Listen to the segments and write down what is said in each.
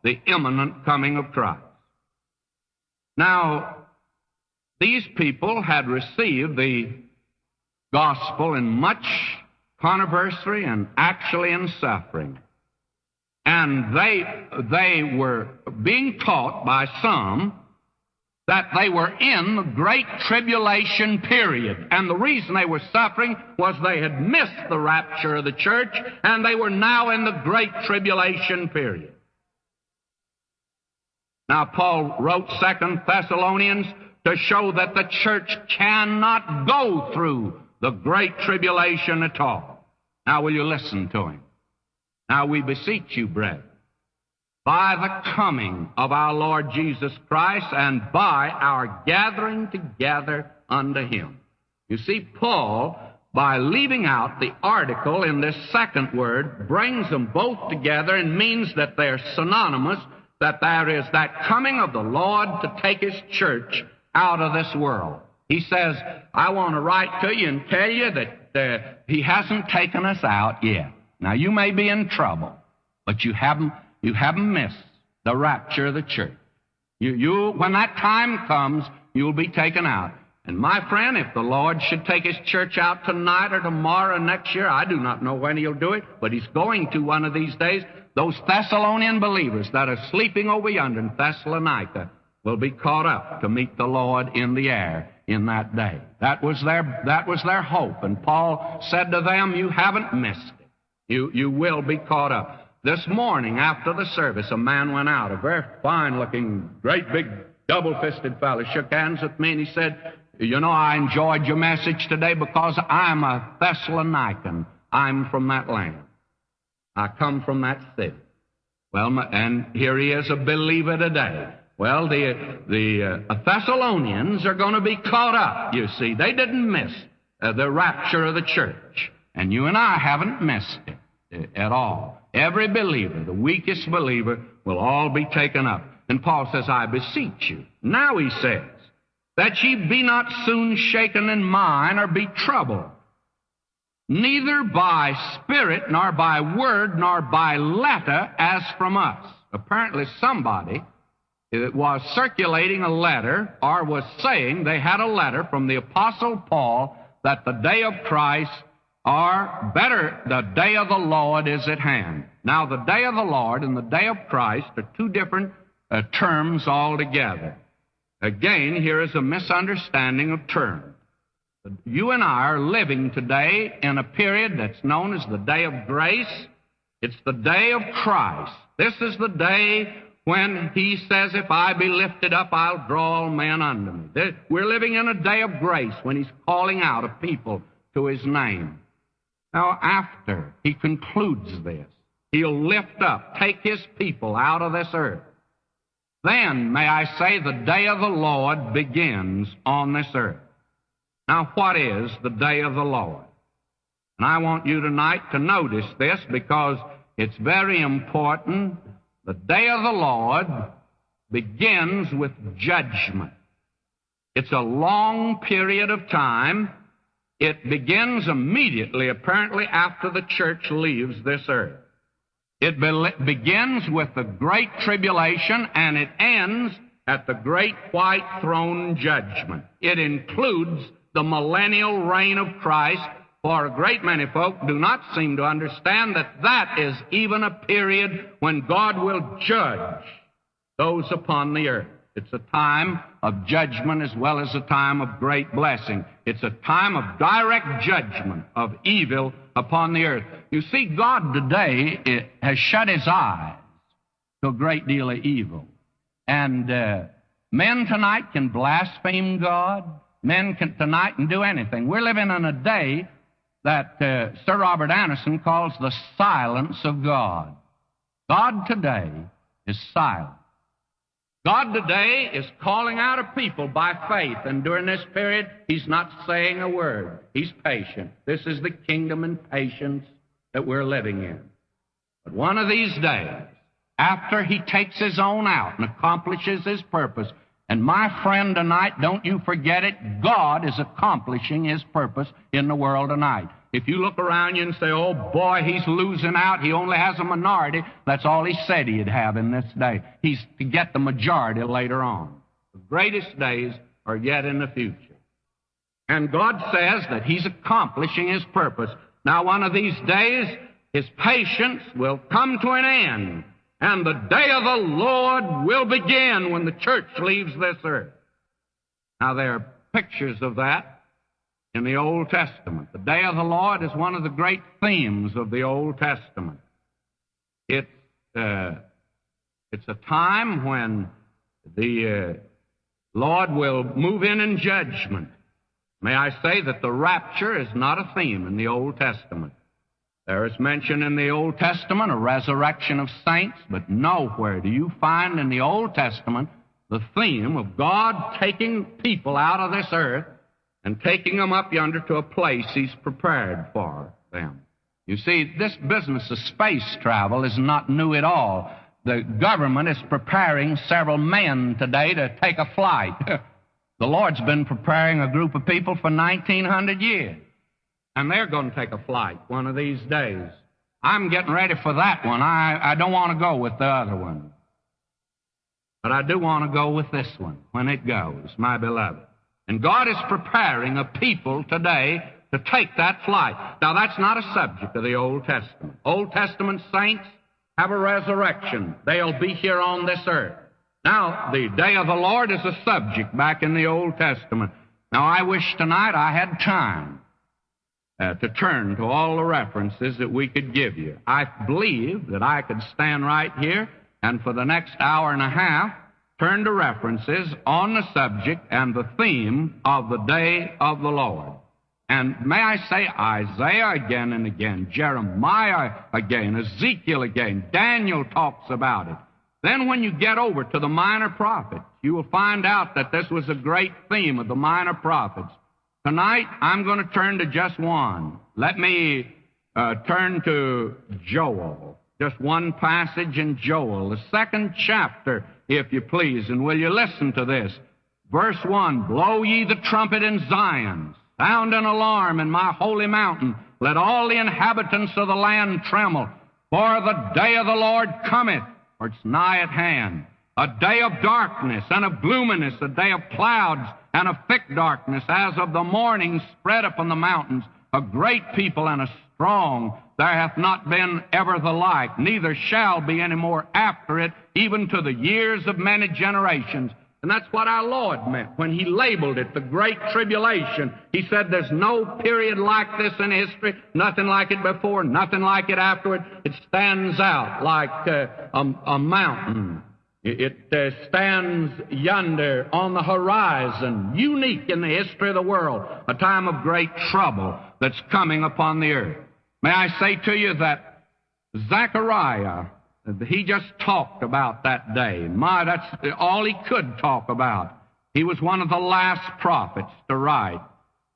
the imminent coming of Christ. Now, these people had received the gospel in much controversy and actually in suffering. And they were being taught by some that they were in the great tribulation period. And the reason they were suffering was they had missed the rapture of the church, and they were now in the great tribulation period. Now, Paul wrote 2 Thessalonians to show that the church cannot go through the great tribulation at all. Now, will you listen to him? Now, we beseech you, brethren, by the coming of our Lord Jesus Christ and by our gathering together unto Him. You see, Paul, by leaving out the article in this second word, brings them both together and means that they're synonymous, that there is that coming of the Lord to take His church out of this world. He says, I want to write to you and tell you that He hasn't taken us out yet. Now, you may be in trouble, but you haven't missed the rapture of the church. When that time comes, you'll be taken out. And my friend, if the Lord should take His church out tonight or tomorrow or next year, I do not know when He'll do it, but He's going to one of these days. Those Thessalonian believers that are sleeping over yonder in Thessalonica will be caught up to meet the Lord in the air in that day. That was their hope. And Paul said to them, you haven't missed it. You will be caught up. This morning, after the service, a man went out, a very fine-looking, great big, double-fisted fellow, shook hands with me, and he said, you know, I enjoyed your message today because I'm a Thessalonican. I'm from that land. I come from that city. Well, and here he is, a believer today. Well, the Thessalonians are going to be caught up, you see. They didn't miss the rapture of the church. And you and I haven't missed it at all. Every believer, the weakest believer, will all be taken up. And Paul says, I beseech you. Now he says, that ye be not soon shaken in mind or be troubled, neither by spirit, nor by word, nor by letter, as from us. Apparently somebody was circulating a letter, or was saying they had a letter from the Apostle Paul that the day of Christ, or better, the day of the Lord is at hand. Now, the day of the Lord and the day of Christ are two different terms altogether. Again, here is a misunderstanding of terms. You and I are living today in a period that's known as the day of grace. It's the day of Christ. This is the day when He says, if I be lifted up, I'll draw all men unto me. We're living in a day of grace when He's calling out a people to His name. Now, after He concludes this, He'll lift up, take His people out of this earth. Then, may I say, the day of the Lord begins on this earth. Now, what is the day of the Lord? And I want you tonight to notice this because it's very important. The day of the Lord begins with judgment. It's a long period of time. It begins immediately, apparently, after the church leaves this earth. It begins with the great tribulation, and it ends at the great white throne judgment. It includes the millennial reign of Christ, for a great many folk do not seem to understand that that is even a period when God will judge those upon the earth. It's a time of judgment as well as a time of great blessing. It's a time of direct judgment of evil upon the earth. You see, God today has shut His eyes to a great deal of evil. And men tonight can blaspheme God. Men tonight can do anything. We're living in a day that Sir Robert Anderson calls the silence of God. God today is silent. God today is calling out a people by faith, and during this period, He's not saying a word. He's patient. This is the kingdom and patience that we're living in. But one of these days, after He takes His own out and accomplishes His purpose, and my friend tonight, don't you forget it, God is accomplishing His purpose in the world tonight. If you look around you and say, oh, boy, he's losing out, he only has a minority, that's all he said he'd have in this day. He's to get the majority later on. The greatest days are yet in the future. And God says that he's accomplishing his purpose. Now, one of these days, his patience will come to an end, and the day of the Lord will begin when the church leaves this earth. Now, there are pictures of that in the Old Testament. The day of the Lord is one of the great themes of the Old Testament. It's a time when the Lord will move in judgment. May I say that the rapture is not a theme in the Old Testament. There is mention in the Old Testament a resurrection of saints, but nowhere do you find in the Old Testament the theme of God taking people out of this earth and taking them up yonder to a place he's prepared for them. You see, this business of space travel is not new at all. The government is preparing several men today to take a flight. The Lord's been preparing a group of people for 1,900 years. And they're going to take a flight one of these days. I'm getting ready for that one. I don't want to go with the other one. But I do want to go with this one when it goes, my beloved. And God is preparing a people today to take that flight. Now, that's not a subject of the Old Testament. Old Testament saints have a resurrection. They'll be here on this earth. Now, the day of the Lord is a subject back in the Old Testament. Now, I wish tonight I had time to turn to all the references that we could give you. I believe that I could stand right here and for the next hour and a half turn to references on the subject and the theme of the day of the Lord. And may I say Isaiah again and again, Jeremiah again, Ezekiel again, Daniel talks about it. Then when you get over to the minor prophets, you will find out that this was a great theme of the minor prophets. Tonight, I'm going to turn to just one. Let me turn to Joel. Just one passage in Joel, the 2nd chapter, if you please. And will you listen to this? Verse 1, blow ye the trumpet in Zion, sound an alarm in my holy mountain. Let all the inhabitants of the land tremble. For the day of the Lord cometh, for it's nigh at hand. A day of darkness and of gloominess, a day of clouds and of thick darkness, as of the morning spread upon the mountains. A great people and a strong, there hath not been ever the like, neither shall be any more after it, even to the years of many generations. And that's what our Lord meant when He labeled it the Great Tribulation. He said there's no period like this in history, nothing like it before, nothing like it afterward. It stands out like a mountain. It stands yonder on the horizon, unique in the history of the world, a time of great trouble that's coming upon the earth. May I say to you that Zechariah, he just talked about that day. That's all he could talk about. He was one of the last prophets to write.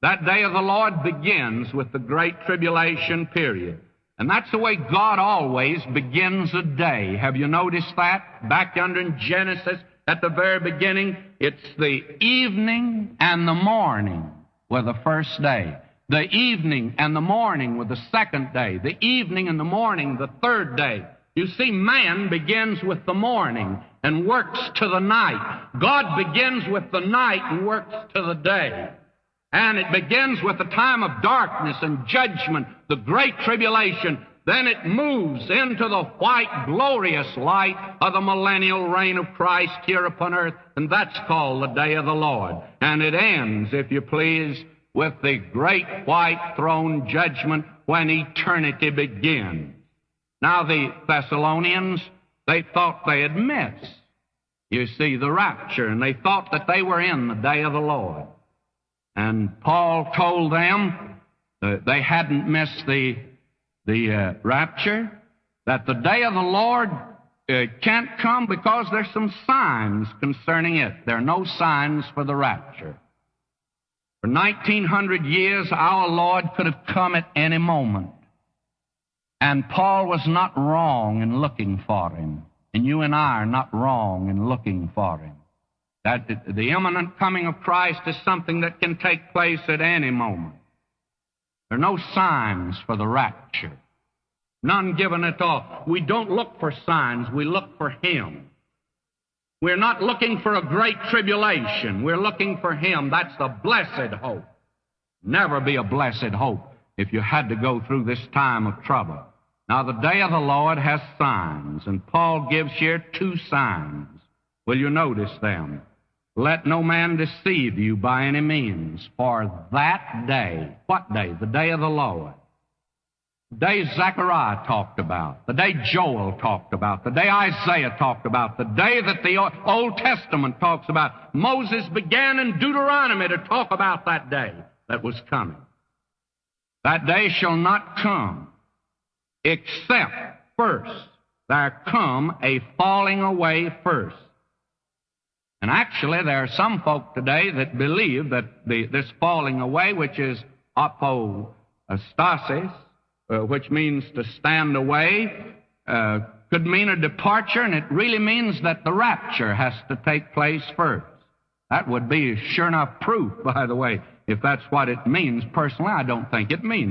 That day of the Lord begins with the Great Tribulation period. And that's the way God always begins a day. Have you noticed that? Back yonder in Genesis, at the very beginning, it's the evening and the morning were the first day. The evening and the morning were the second day. The evening and the morning, the third day. You see, man begins with the morning and works to the night. God begins with the night and works to the day. And it begins with a time of darkness and judgment, the Great Tribulation. Then it moves into the white, glorious light of the millennial reign of Christ here upon earth, and that's called the Day of the Lord. And it ends, if you please, with the great white throne judgment when eternity begins. Now, the Thessalonians, they thought they had missed, you see, the rapture, and they thought that they were in the Day of the Lord. And Paul told them that they hadn't missed the rapture, that the day of the Lord can't come because there's some signs concerning it. There are no signs for the rapture. For 1,900 years, our Lord could have come at any moment. And Paul was not wrong in looking for Him. And you and I are not wrong in looking for Him. That the imminent coming of Christ is something that can take place at any moment. There are no signs for the rapture. None given at all. We don't look for signs. We look for Him. We're not looking for a great tribulation. We're looking for Him. That's the blessed hope. Never be a blessed hope if you had to go through this time of trouble. Now, the day of the Lord has signs, and Paul gives here 2 signs. Will you notice them? Let no man deceive you by any means, for that day, what day? The day of the Lord. The day Zechariah talked about, the day Joel talked about, the day Isaiah talked about, the day that the Old Testament talks about. Moses began in Deuteronomy to talk about that day that was coming. That day shall not come, except first there come a falling away first. And actually, there are some folk today that believe that this falling away, which is apostasis, which means to stand away, could mean a departure, and it really means that the rapture has to take place first. That would be sure enough proof, by the way, if that's what it means. Personally, I don't think it means